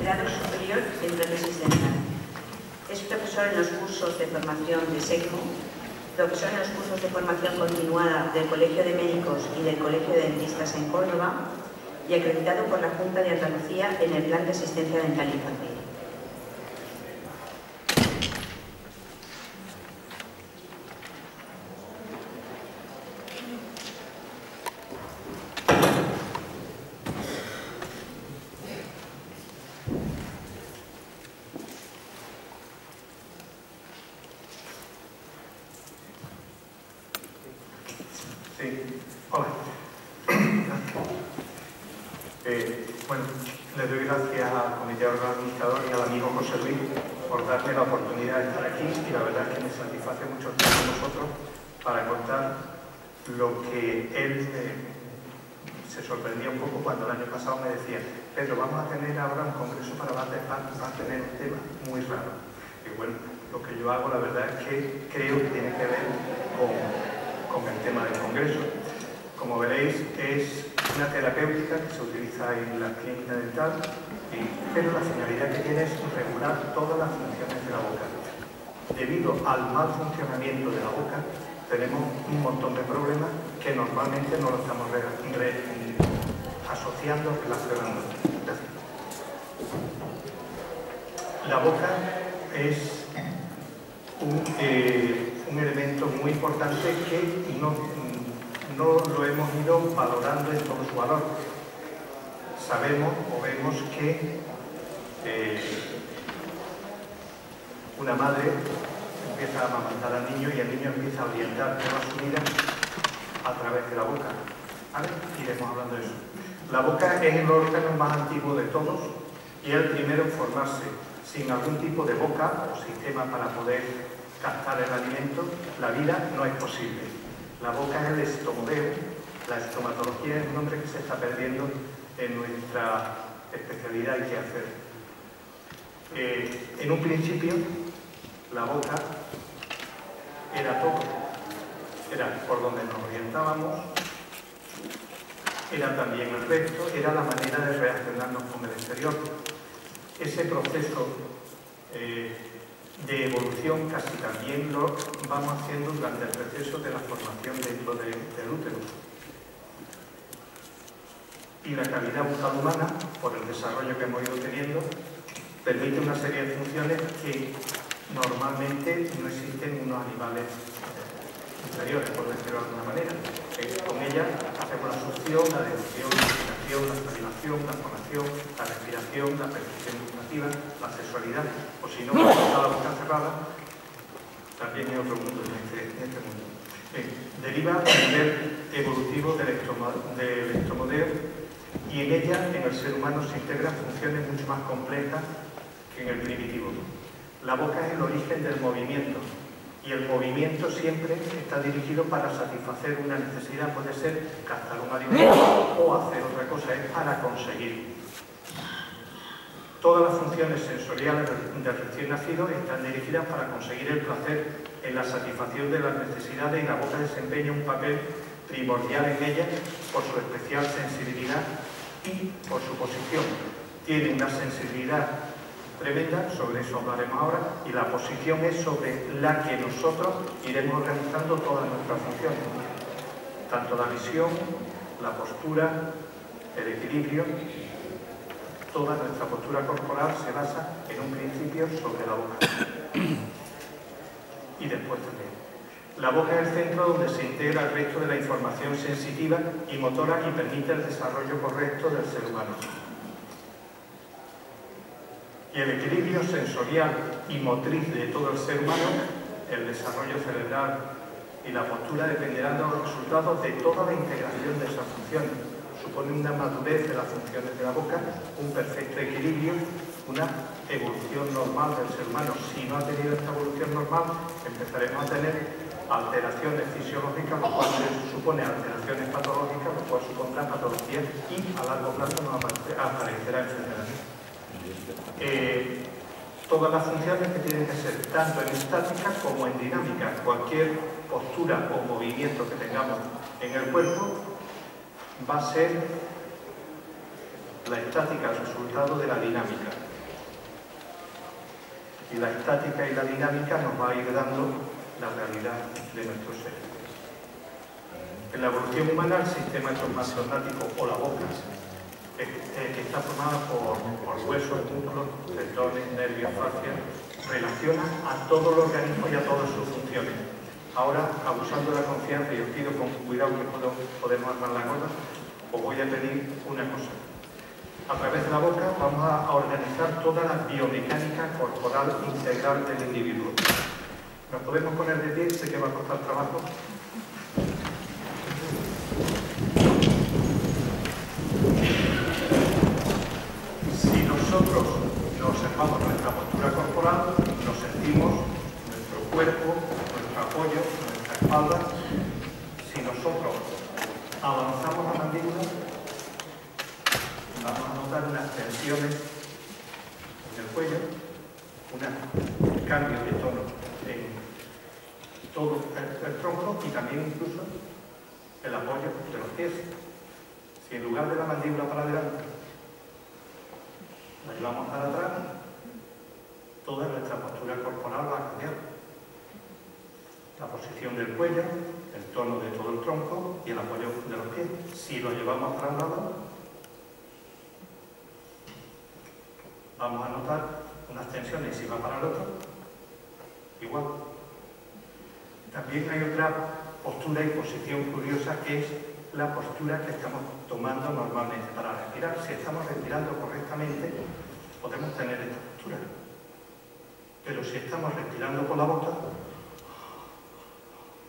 grado superior en prótesis dental. Es profesor en los cursos de formación de SECMO, profesor en los cursos de formación continuada del Colegio de Médicos y del Colegio de Dentistas en Córdoba y acreditado por la Junta de Andalucía en el Plan de Asistencia Dental Infantil. Bueno, le doy gracias al comité organizador y al amigo José Luis por darme la oportunidad de estar aquí, y la verdad es que me satisface mucho estar con vosotros para contar lo que él se sorprendía un poco cuando el año pasado me decía: Pedro, vamos a tener ahora un congreso para tener un tema muy raro. Y bueno, lo que yo hago la verdad es que creo que tiene que ver con el tema del congreso. Como veréis, es una terapéutica que se utiliza en la clínica dental, pero la finalidad que tiene es regular todas las funciones de la boca. Debido al mal funcionamiento de la boca, tenemos un montón de problemas que normalmente no lo estamos asociando, relacionando. La boca es un elemento muy importante que no lo hemos ido valorando en todo su valor. Sabemos o vemos que una madre empieza a amamantar al niño y el niño empieza a orientar toda su vida a través de la boca. ¿Vale? Iremos hablando de eso. La boca es el órgano más antiguo de todos y es el primero en formarse. Sin algún tipo de boca o sistema para poder captar el alimento, la vida no es posible. La boca es el estomodeo. La estomatología es un nombre que se está perdiendo en nuestra especialidad y quehacer. En un principio, la boca era todo. Era por donde nos orientábamos, era también el recto, era la manera de relacionarnos con el exterior. Ese proceso de evolución casi también lo vamos haciendo durante el proceso de la formación dentro del útero. Y la cavidad bucal humana, por el desarrollo que hemos ido teniendo, permite una serie de funciones que normalmente no existen en unos animales inferiores, por decirlo de alguna manera. Con ella hacemos la succión, la deducción, la respiración, la salivación, la fonación, la respiración, la percepción gustativa, la sexualidad, o si no, cuando está la boca cerrada, también hay otro mundo en este mundo. Deriva del nivel evolutivo del estomodeo, y en ella, en el ser humano, se integran funciones mucho más complejas que en el primitivo. La boca es el origen del movimiento, y el movimiento siempre está dirigido para satisfacer una necesidad, puede ser captar un alimento o hacer otra cosa, es para conseguir. Todas las funciones sensoriales del recién nacido están dirigidas para conseguir el placer en la satisfacción de las necesidades, y la boca desempeña un papel primordial en ella por su especial sensibilidad y por su posición. Tiene una sensibilidad tremenda, sobre eso hablaremos ahora, y la posición es sobre la que nosotros iremos organizando todas nuestras funciones, tanto la visión, la postura, el equilibrio. Toda nuestra postura corporal se basa en un principio sobre la boca y después también. La boca es el centro donde se integra el resto de la información sensitiva y motora y permite el desarrollo correcto del ser humano. Y el equilibrio sensorial y motriz de todo el ser humano, el desarrollo cerebral y la postura dependerán de los resultados de toda la integración de esas funciones. Supone una madurez de las funciones de la boca, un perfecto equilibrio, una evolución normal del ser humano. Si no ha tenido esta evolución normal, empezaremos a tener alteraciones fisiológicas, lo cual supone alteraciones patológicas, lo cual supondrá patologías y a largo plazo nos aparecerá enfermedad. Todas las funciones que tienen que ser tanto en estática como en dinámica. Cualquier postura o movimiento que tengamos en el cuerpo va a ser la estática, el resultado de la dinámica. y la estática y la dinámica nos va a ir dando la realidad de nuestro ser. En la evolución humana, el sistema electromagnético o la boca está formada por huesos, músculos, tendones, nervios, fascias, relaciona a todo el organismo y a todas sus funciones. Ahora, abusando de la confianza, y os pido con cuidado que podemos armar la cosa, os voy a pedir una cosa. A través de la boca vamos a organizar toda la biomecánica corporal integral del individuo. ¿Nos podemos poner de pie? Sé que va a costar trabajo. Si nosotros nos observamos nuestra postura corporal, nos sentimos nuestro cuerpo, nuestro apoyo, nuestra espalda. Si nosotros avanzamos la mandíbula, vamos a notar unas tensiones en el cuello, un cambio de tono en todo el tronco y también incluso el apoyo de los pies. Si en lugar de la mandíbula para adelante la llevamos para atrás, toda nuestra postura corporal va a cambiar. La posición del cuello, el tono de todo el tronco y el apoyo de los pies. Si lo llevamos para un lado, vamos a notar unas tensiones. Si va para el otro, igual. También hay otra postura y posición curiosa que es la postura que estamos tomando normalmente para respirar. Si estamos respirando correctamente, podemos tener esta postura. Pero si estamos respirando por la boca,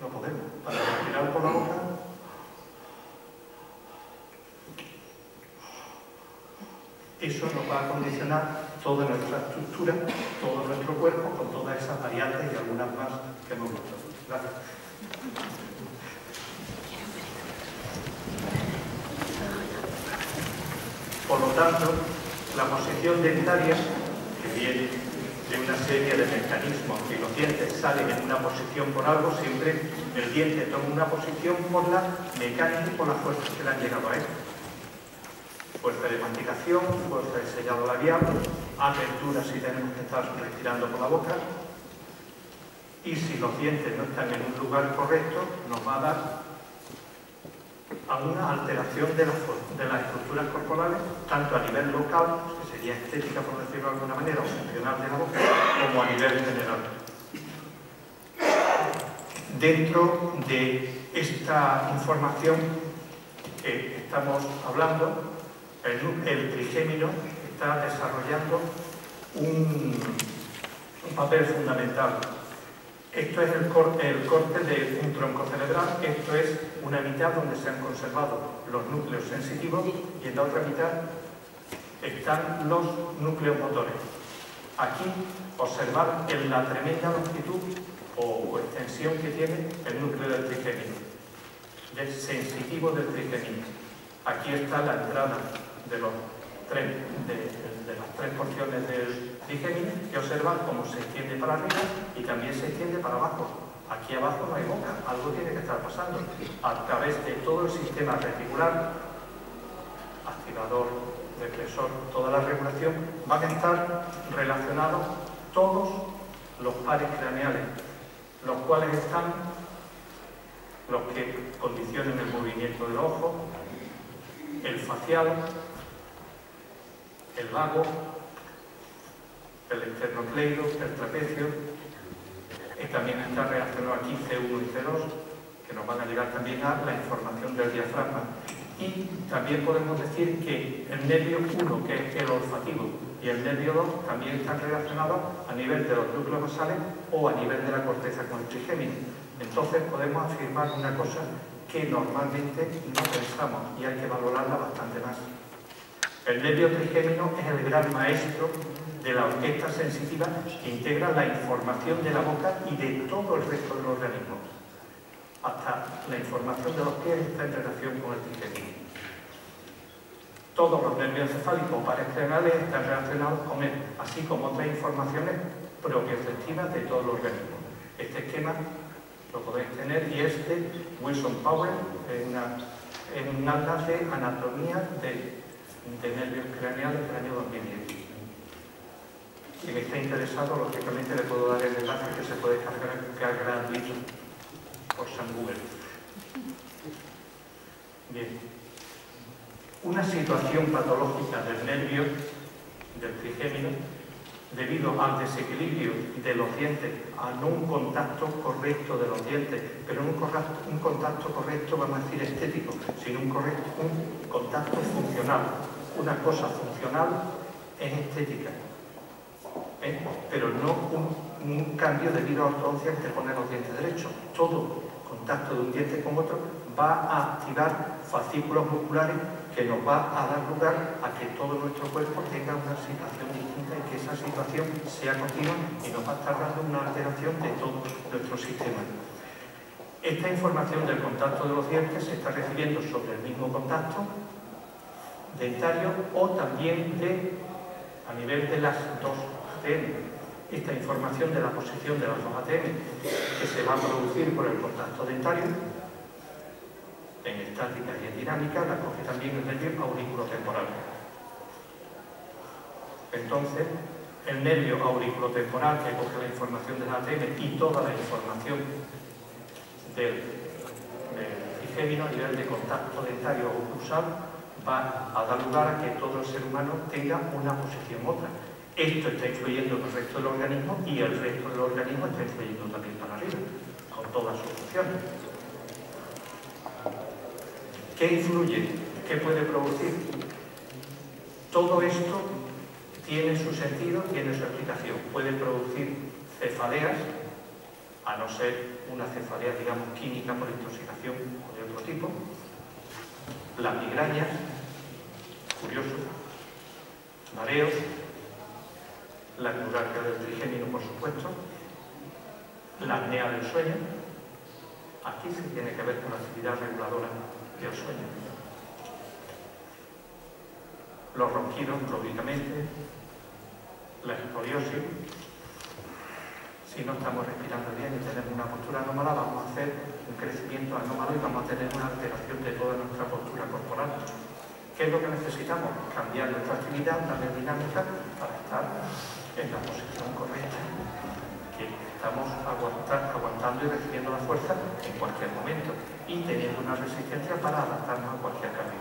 no podemos. Para respirar por la boca, eso nos va a condicionar toda nuestra estructura, todo nuestro cuerpo, con todas esas variantes y algunas más que hemos visto. Gracias. Por lo tanto, la posición dentaria, que viene de una serie de mecanismos que los dientes salen en una posición por algo, siempre el diente toma una posición por la mecánica y por las fuerzas que le han llegado a él. Fuerza de masticación, fuerza de sellado labial, apertura si tenemos que estar respirando por la boca. Y si los dientes no están en un lugar correcto, nos va a dar a una alteración de las estructuras corporales, tanto a nivel local, que sería estética por decirlo de alguna manera, o funcional de la boca, como a nivel general. Dentro de esta información que estamos hablando, el trigémino está desarrollando un papel fundamental. Esto es el corte de un tronco cerebral, esto es una mitad donde se han conservado los núcleos sensitivos y en la otra mitad están los núcleos motores. Aquí observar en la tremenda longitud o extensión que tiene el núcleo del trigémino, del sensitivo del trigémino. Aquí está la entrada de las tres porciones del trigémino y observan cómo se extiende para arriba y también se extiende para abajo. Aquí abajo no hay boca, algo tiene que estar pasando. A través de todo el sistema reticular, activador, depresor, toda la regulación, van a estar relacionados todos los pares craneales, los cuales están los que condicionan el movimiento del ojo, el facial, el vago, el esternocleido, el trapecio, y también está relacionado aquí C1 y C2, que nos van a llegar también a la información del diafragma. Y también podemos decir que el nervio 1, que es el olfativo, y el nervio 2 también están relacionados a nivel de los núcleos basales o a nivel de la corteza con el trigémino. Entonces podemos afirmar una cosa que normalmente no pensamos y hay que valorarla bastante más. El nervio trigémino es el gran maestro de la orquesta sensitiva que integra la información de la boca y de todo el resto del organismo. Hasta la información de los pies está en relación con el trigémino. Todos los nervios encefálicos o pares craneales están relacionados con él, así como otras informaciones propioceptivas de todo el organismo. Este esquema lo podéis tener y es de Wilson Powell, en un atlas de anatomía de nervios craneales del año 2010. En quien esté interesado, lógicamente le puedo dar el enlace que se puede cargar gratuito por San Google. Bien. Una situación patológica del nervio, del trigémino, debido al desequilibrio de los dientes, a no un contacto correcto de los dientes, pero no un contacto correcto, vamos a decir, estético, sino un contacto funcional. Una cosa funcional es estética, pero no un cambio debido a ortodoncia que pone los dientes derechos. Todo contacto de un diente con otro va a activar fascículos musculares que nos va a dar lugar a que todo nuestro cuerpo tenga una situación distinta y que esa situación sea continua y nos va a estar dando una alteración de todo nuestro sistema. Esta información del contacto de los dientes se está recibiendo sobre el mismo contacto dentario o también a nivel de las dos ATM. Esta información de la posición de las dos ATM que se va a producir por el contacto dentario en estática y en dinámica, la coge también el nervio auriculotemporal. Entonces, el nervio auriculotemporal que coge la información de la ATM y toda la información del trigémino a nivel de contacto dentario o oclusal va a dar lugar a que todo el ser humano tenga una posición u otra. Esto está influyendo en el resto del organismo y el resto del organismo está influyendo también para arriba, con todas sus funciones. ¿Qué influye? ¿Qué puede producir? Todo esto tiene su sentido, tiene su explicación. Puede producir cefaleas, a no ser una cefalea, digamos, química por intoxicación o de otro tipo. Las migrañas, curioso, mareos, la neuralgia del trigémino, por supuesto, la apnea del sueño. Aquí sí tiene que ver con la actividad reguladora del sueño. Los ronquidos, lógicamente, la escoliosis. Si no estamos respirando bien y tenemos una postura anómala, vamos a hacer un crecimiento anómalo y vamos a tener una alteración de toda nuestra postura corporal. ¿Qué es lo que necesitamos? Cambiar nuestra actividad, darle dinámica para estar en la posición correcta, que estamos aguantando y recibiendo la fuerza en cualquier momento y teniendo una resistencia para adaptarnos a cualquier cambio.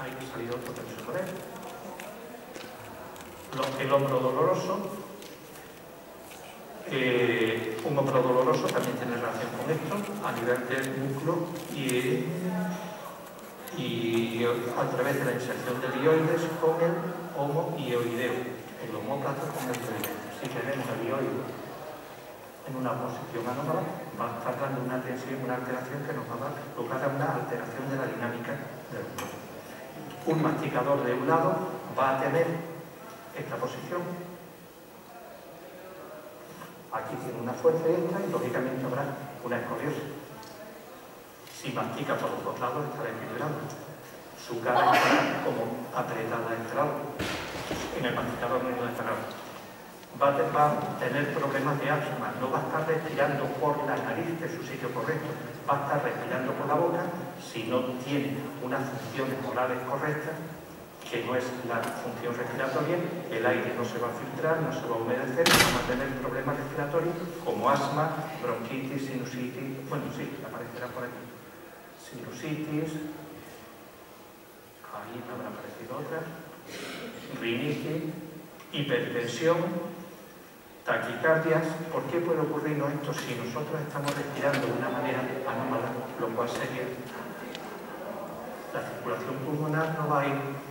Ahí ha salido otro que no se puede. El hombro doloroso. Un hombro doloroso también tiene relación con esto, a nivel del músculo y a través de la inserción del ioides con el homoioideo, el homóplato con el ioideo. Si tenemos el ioide en una posición anómala, va a estar dando una tensión, una alteración que nos va a dar lugar a una alteración de la dinámica del cuerpo. Un masticador de un lado va a tener esta posición. Aquí tiene una fuerza extra y lógicamente habrá una escoliosis. Si mastica por los dos lados estará equilibrado. Su cara estará como apretada a este lado. En el masticador no de este lado. Va a tener problemas de asma, no va a estar respirando por la nariz, que es su sitio correcto, va a estar respirando por la boca. Si no tiene unas funciones morales correctas, que no es la función respiratoria, el aire no se va a filtrar, no se va a humedecer, vamos a tener problemas respiratorios como asma, bronquitis, sinusitis, bueno, sí, aparecerá por aquí, sinusitis, ahí habrá aparecido otra, rinitis, hipertensión, taquicardias. ¿Por qué puede ocurrirnos esto si nosotros estamos respirando de una manera anómala, lo cual sería la circulación pulmonar no va a ir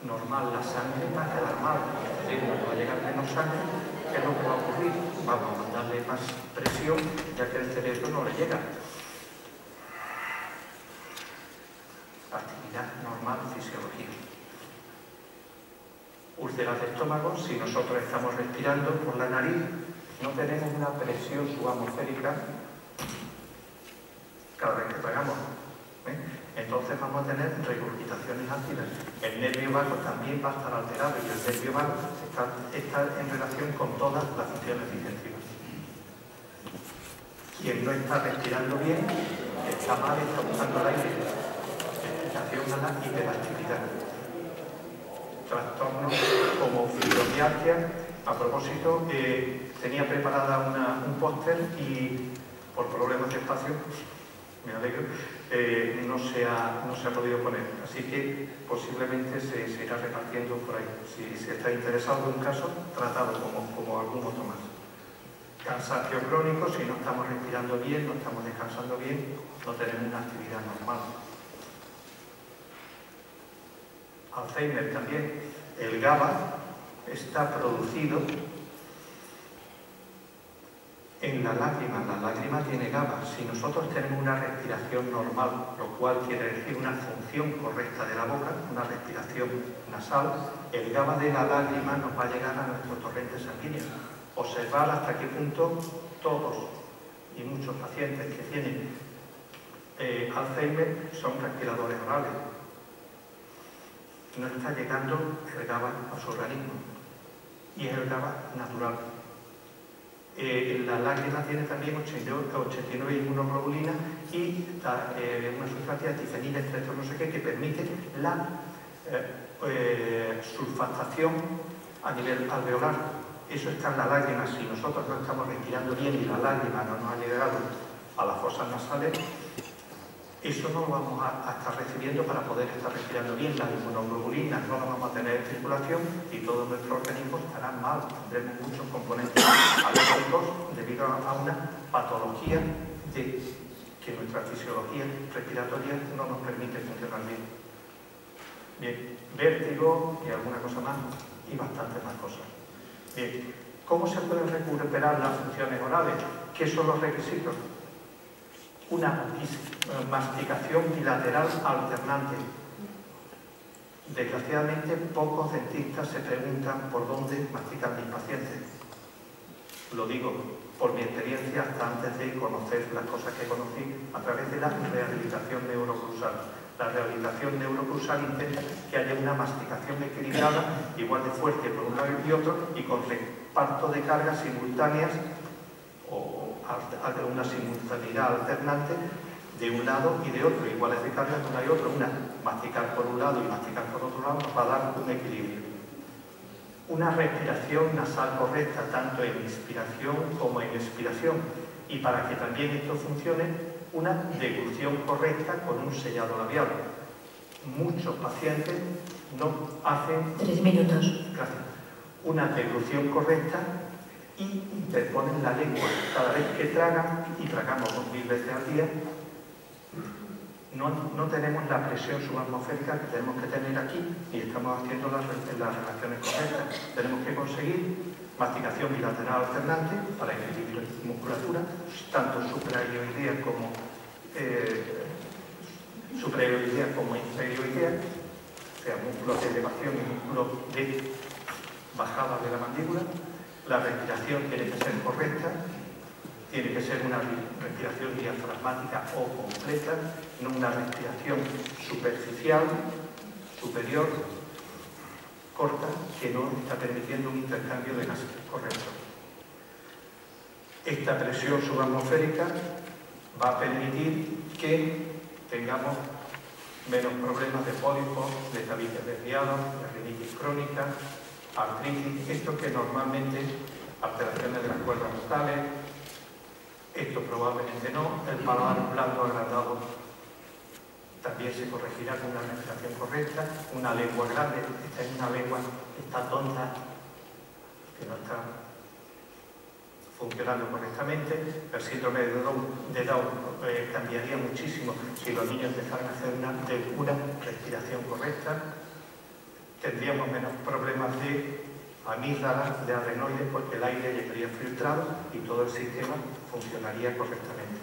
normal, la sangre va a quedar mal, es decir, no va a llegar menos sangre. ¿Qué es lo que va a ocurrir? Vamos a mandarle más presión, ya que el cerebro no le llega. Actividad normal, fisiología. Úlceras de estómago, si nosotros estamos respirando por la nariz, no tenemos una presión subatmosférica cada vez que tragamos. Entonces vamos a tener regurgitaciones ácidas. El nervio vago también va a estar alterado y el nervio vago está en relación con todas las funciones digestivas. Quien no está respirando bien, está mal, está buscando el aire. Explicación a la hiperactividad. trastornos como fibromialgia. A propósito, tenía preparada un póster y por problemas de espacio, me alegro, no se ha podido poner. Así que posiblemente se irá repartiendo por ahí. Si se está interesado en un caso, tratado como algún otro más. Cansancio crónico, si no estamos respirando bien, no estamos descansando bien, no tenemos una actividad normal. Alzheimer también. El GABA está producido en la lágrima. La lágrima tiene GABA. Si nosotros tenemos una respiración normal, lo cual quiere decir una función correcta de la boca, una respiración nasal, el GABA de la lágrima nos va a llegar a nuestro torrente sanguíneo. Observar hasta qué punto todos y muchos pacientes que tienen Alzheimer son respiradores orales. No está llegando el GABA a su organismo y es el GABA natural. La lágrima tiene también 89 inmunoglobulina y una sustancia difenilestreto no sé qué que permite la sulfatación a nivel alveolar. Eso está en la lágrima. Si nosotros no estamos respirando bien y la lágrima no nos ha llegado a las fosas nasales, eso no lo vamos a estar recibiendo para poder estar respirando bien. Las inmunoglobulinas no las vamos a tener en circulación y todo nuestro organismo estará mal. Tendremos muchos componentes alérgicos debido a una patología que nuestra fisiología respiratoria no nos permite funcionar bien. Bien, vértigo y alguna cosa más y bastantes más cosas. Bien, ¿cómo se pueden recuperar las funciones orales? ¿Qué son los requisitos? Una masticación bilateral alternante. Desgraciadamente, pocos dentistas se preguntan por dónde mastican mis pacientes. Lo digo por mi experiencia hasta antes de conocer las cosas que conocí a través de la rehabilitación neurocrusal. La rehabilitación neurocrusal intenta que haya una masticación equilibrada, igual de fuerte por un lado y otro, y con reparto de cargas simultáneas o una simultaneidad alternante de un lado y de otro, iguales de cargas de una y otro. Masticar por un lado y masticar por otro lado nos va a dar un equilibrio. Una respiración nasal correcta, tanto en inspiración como en expiración. Y para que también esto funcione, una deglución correcta con un sellado labial. Muchos pacientes no hacen... 3 minutos. Gracias. Una deglución correcta y interponen la lengua. Cada vez que tragan, y tragamos 2000 veces al día, no tenemos la presión subatmosférica que tenemos que tener aquí y estamos haciendo las relaciones correctas. Tenemos que conseguir masticación bilateral alternante para equilibrio de musculatura, tanto supraelioidea como infraelioidea, o sea, músculos de elevación y músculos de bajada de la mandíbula. La respiración tiene que ser correcta, tiene que ser una respiración diafragmática o completa, no una respiración superficial, superior, corta, que no está permitiendo un intercambio de gases correcto. Esta presión subatmosférica va a permitir que tengamos menos problemas de pólipos, de tabiques desviados, de rinitis crónica, artritis, esto que normalmente, alteraciones de las cuerdas vocales, esto probablemente no, el paladar blando agrandado también se corregirá con una respiración correcta, una lengua grande, esta es una lengua que está tonta, que no está funcionando correctamente. El síndrome de Down cambiaría muchísimo si los niños empezaran a hacer una respiración correcta. Tendríamos menos problemas de amígdalas, de adenoides, porque el aire llegaría filtrado y todo el sistema funcionaría correctamente.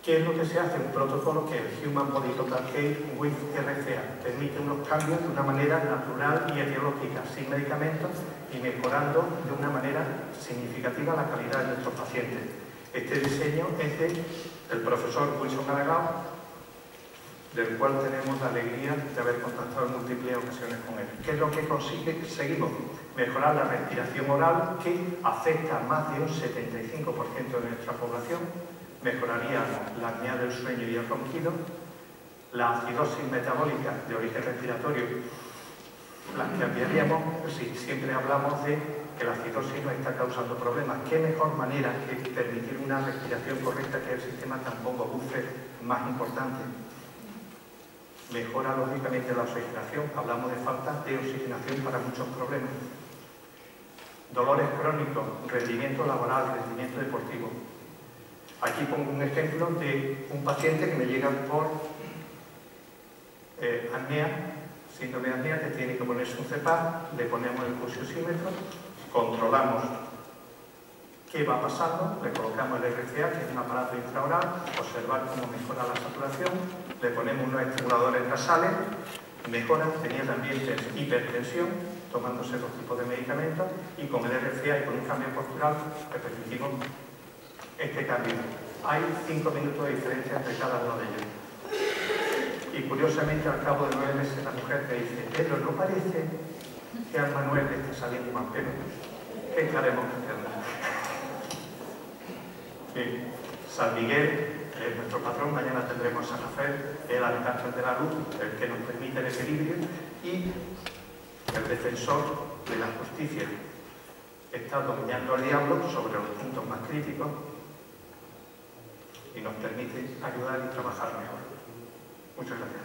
¿Qué es lo que se hace? Un protocolo que el Human Body Total Care with RCA permite unos cambios de una manera natural y etiológica, sin medicamentos y mejorando de una manera significativa la calidad de nuestros pacientes. Este diseño es del profesor Wilson Aragao, del cual tenemos la alegría de haber contactado en múltiples ocasiones con él. ¿Qué es lo que seguimos? Mejorar la respiración oral, que afecta a más de un 75% de nuestra población. Mejoraría la apnea del sueño y el ronquido. La acidosis metabólica de origen respiratorio las cambiaríamos si siempre hablamos de que la acidosis nos está causando problemas. ¿Qué mejor manera que permitir una respiración correcta, que el sistema tampoco bufe más importante? Mejora lógicamente la oxigenación. Hablamos de falta de oxigenación para muchos problemas. Dolores crónicos, rendimiento laboral, rendimiento deportivo. Aquí pongo un ejemplo de un paciente que me llega por apnea, síndrome de apnea, que tiene que ponerse un CPAP, le ponemos el pulsiosímetro, controlamos qué va pasando, le colocamos el RCA, que es un aparato intraoral, observar cómo mejora la saturación, le ponemos unos estimuladores nasales, mejora, tenía también hipertensión, tomándose los tipos de medicamentos, y con el RCA y con un cambio postural repetimos este cambio. Hay 5 minutos de diferencia entre cada uno de ellos. Y curiosamente, al cabo de 9 meses, la mujer te dice: Pedro, ¿no parece que al Manuel le está saliendo más pelo? ¿Qué estaremos haciendo? San Miguel es nuestro patrón, mañana tendremos San Rafael, el arcángel de la luz, el que nos permite el equilibrio, y el defensor de la justicia. Está dominando al diablo sobre los puntos más críticos y nos permite ayudar y trabajar mejor. Muchas gracias.